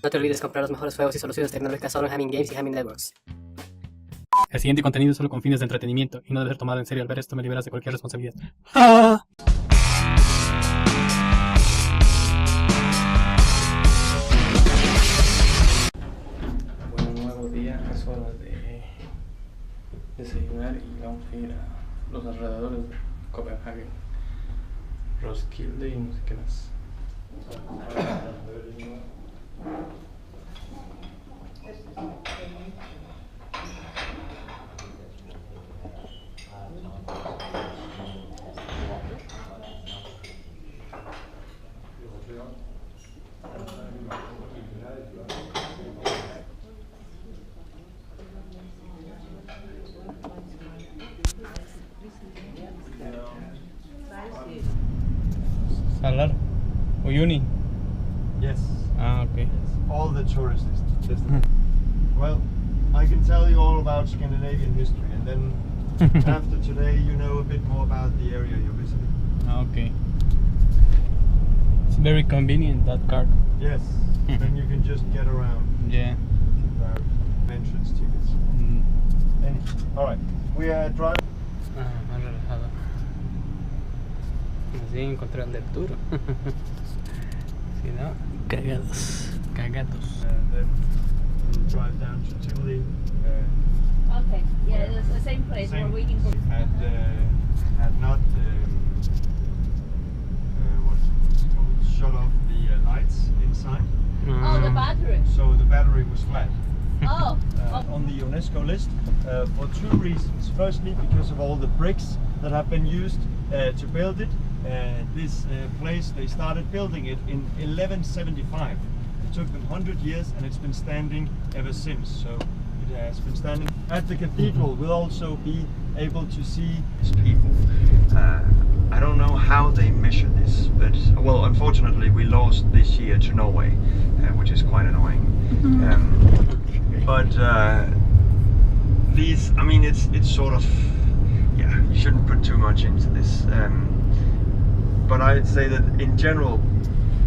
No te olvides comprar los mejores juegos y soluciones tecnológicas solo en Hamming Games y Hamming Networks. El siguiente contenido es solo con fines de entretenimiento y no debe ser tomado en serio. Al ver esto me liberas de cualquier responsabilidad. ¡Ah! Bueno, nuevo día, es hora de desayunar y vamos a ir a los alrededores de Copenhague, Roskilde y no sé qué más. Salar Uyuni. Yes. Ah, okay. Yes. All the tourist destinations. Well, I can tell you all about Scandinavian history, and then after today, you know a bit more about the area you're visiting. Ah, okay. It's very convenient, that card. Yes. Then you can just get around Yeah. without entrance tickets. All right. We are driving. Ah, más relajado. Así encontré el Arturo. Si no, cagados. Cagados. And then we'll drive down to Tivoli. Okay, yeah, it's the same place we're waiting for. Had not what's it called? Shut off the lights inside. Oh, the battery. So the battery was flat. Oh. On the UNESCO list for two reasons. Firstly, because of all the bricks that have been used to build it. This place, they started building it in 1175. It took them 100 years and it's been standing ever since. So it has been standing. At the cathedral we'll also be able to see these people. I don't know how they measure this, but well, unfortunately we lost this year to Norway, which is quite annoying. But these, I mean, it's sort of, yeah, you shouldn't put too much into this. But I'd say that in general,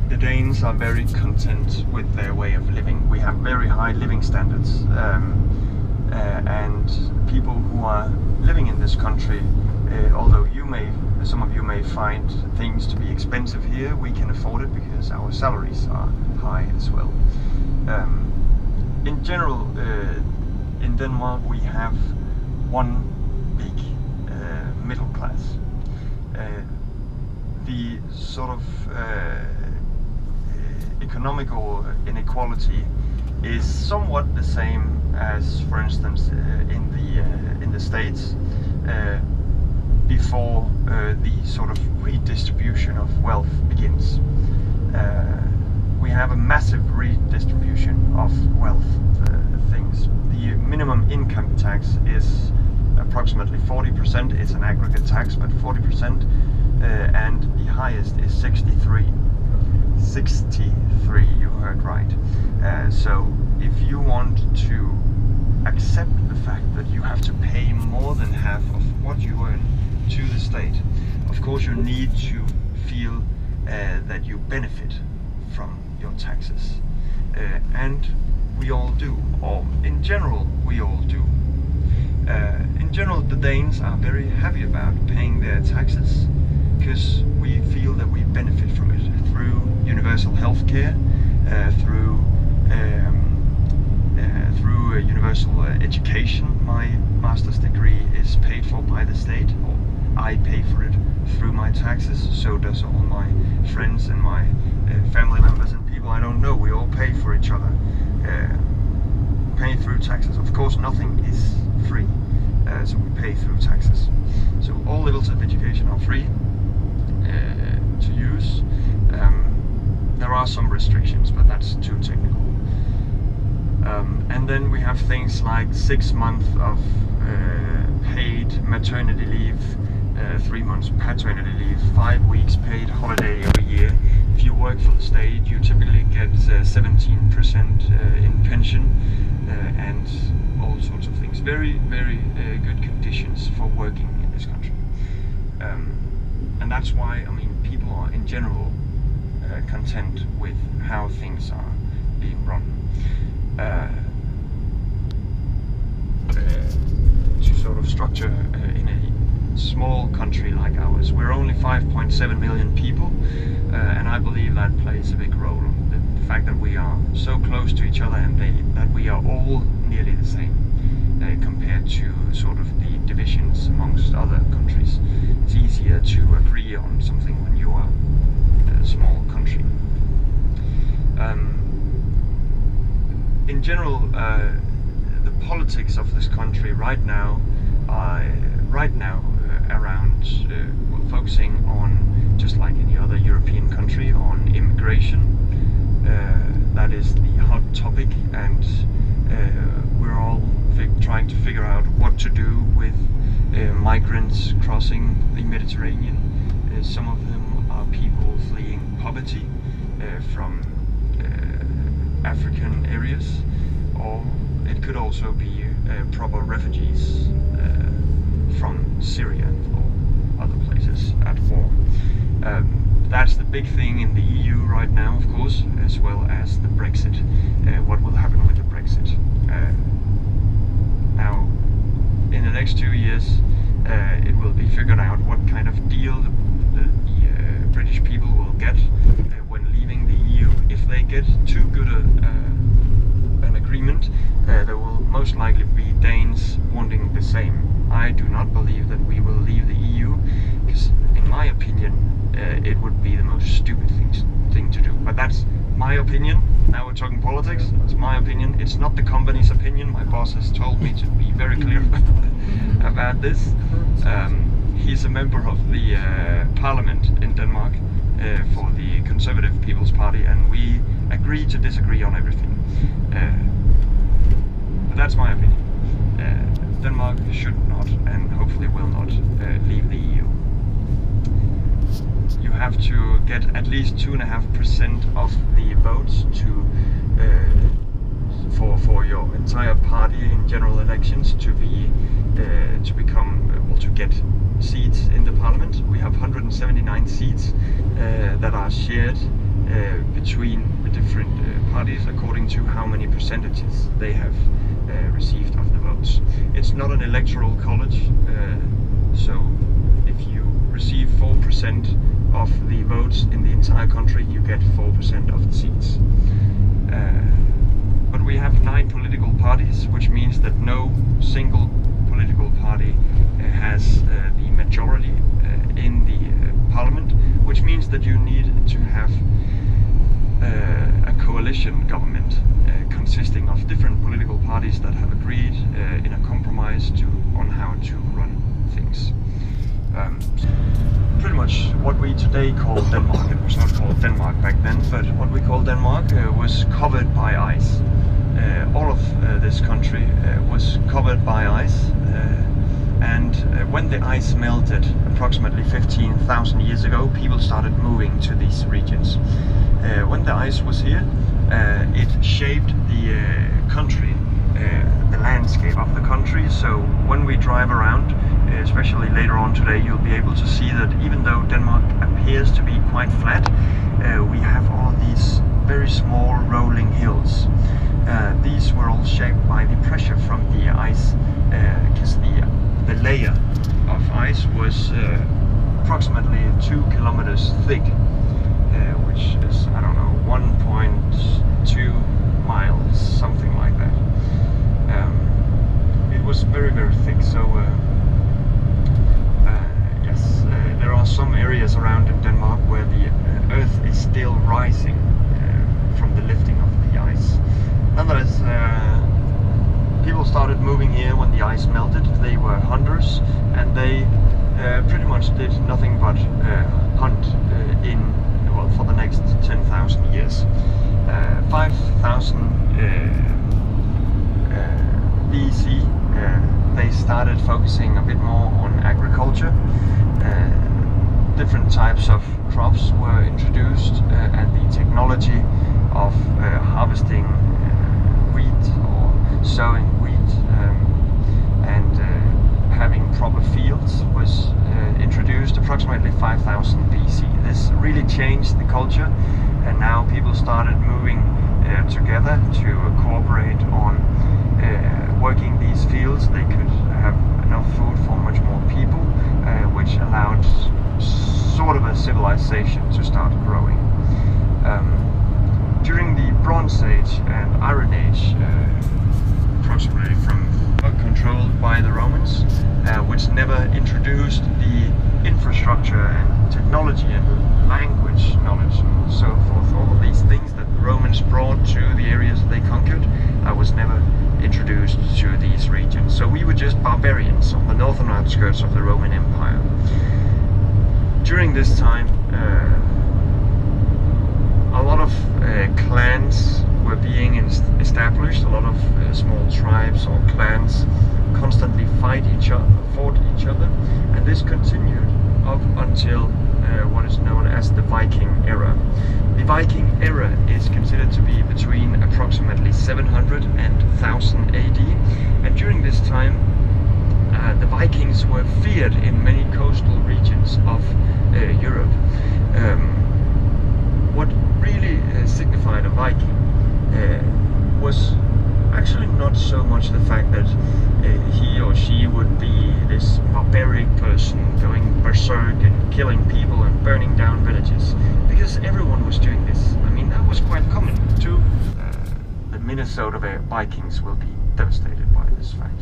the Danes are very content with their way of living. We have very high living standards, and people who are living in this country, although some of you may find things to be expensive here, we can afford it because our salaries are high as well. In general, in Denmark we have one big middle class. The sort of economical inequality is somewhat the same as, for instance, in the States before the sort of redistribution of wealth begins. We have a massive redistribution of wealth things. The minimum income tax is approximately 40%. It's an aggregate tax, but 40%. And the highest is 63. 63, you heard right. So if you want to accept the fact that you have to pay more than half of what you earn to the state, of course you need to feel that you benefit from your taxes. And we all do, or in general we all do. In general, the Danes are very happy about paying their taxes because we feel that we benefit from it through universal health care, through universal education. My master's degree is paid for by the state, or I pay for it through my taxes, so does all my friends and my family members and people I don't know. We all pay for each other, pay through taxes. Of course nothing is free, so we pay through taxes. So all levels of education are free to use. There are some restrictions, but that's too technical. And then we have things like 6 months of paid maternity leave, 3 months paternity leave, 5 weeks paid holiday every year. If you work for the state, you typically get 17% in pension and all sorts of things. Very, very good conditions for working in this country. And that's why, I mean, people are in general content with how things are being run. to sort of structure in a small country like ours. We're only 5.7 million people, and I believe that plays a big role. The fact that we are so close to each other and that we are all nearly the same compared to sort of the divisions amongst other countries. It's easier to agree on something when you are a small country. In general, the politics of this country right now are around focusing on, just like any other European country, on immigration. That is the hot topic, and we're all trying to figure out what to do with migrants crossing the Mediterranean. Some of them are people fleeing poverty from African areas, or it could also be proper refugees from Syria or other places at war. That's the big thing in the EU right now, of course, as well as the Brexit. What will happen with the Brexit? Now, in the next 2 years, it will be figured out what kind of deal the British people will get when leaving the EU. If they get too good an agreement, there will most likely be Danes wanting the same. I do not believe that we will leave the EU, because in my opinion it would be the most stupid thing to do. But that's my opinion. Now we're talking politics. It's my opinion. It's not the company's opinion. My boss has told me to be very clear about this. He's a member of the parliament in Denmark for the Conservative People's Party, and we agree to disagree on everything. But that's my opinion. Denmark should not, and hopefully will not, leave the EU. You have to get at least 2.5% of the votes for your entire party in general elections to get seats in the parliament. We have 179 seats that are shared between the different parties according to how many percentages they have received of the votes. It's not an electoral college, so if you receive 4% of the votes in the entire country, you get 4% of the seats. But we have 9 political parties, which means that no single political party has the majority in the parliament, which means that you need to have a coalition government consisting of different political parties that have agreed in a compromise on how to run things. Pretty much what we today call Denmark, it was not called Denmark back then, but what we call Denmark was covered by ice. All of this country was covered by ice, and when the ice melted approximately 15,000 years ago, people started moving to these regions. When the ice was here, it shaped the country, the landscape of the country. So when we drive around, especially later on today, you'll be able to see that even though Denmark appears to be quite flat, we have all these very small rolling hills. These were all shaped by the pressure from the ice, because the layer of ice was approximately 2 kilometers thick, which is, I don't know, 1.2 miles, something like that. It was very, very thick, so yes, there are some areas around in Denmark where the earth is still rising from the lifting of the ice. Nonetheless, people started moving here when the ice melted. They were hunters, and they pretty much did nothing but hunt for the next 10,000 years. 5,000 BC, they started focusing a bit more on agriculture. Different types of crops were introduced, and the technology of harvesting wheat or sowing wheat and having proper fields was introduced approximately 5,000 BC. This really changed the culture, and now people started moving together to cooperate on working these fields. They could have enough food for much more people, which allowed sort of a civilization to start growing. During the Bronze Age and Iron Age, approximately controlled by the Romans, which never introduced the infrastructure and technology and language knowledge and so forth. All of these things that the Romans brought to the areas they conquered was never introduced to these regions. So we were just barbarians on the northern outskirts of the Roman Empire. During this time, a lot of clans were being established. A lot of small tribes or clans constantly fought each other, and this continued up until what is known as the Viking era. The Viking era is considered to be between approximately 700 and 1000 AD, and during this time the Vikings were feared in many coastal regions of Europe. What really signified a Viking was actually not so much the fact that he or she would be this barbaric person going berserk and killing people and burning down villages, because everyone was doing this. I mean, that was quite common too. The Minnesota Vikings will be devastated by this fact.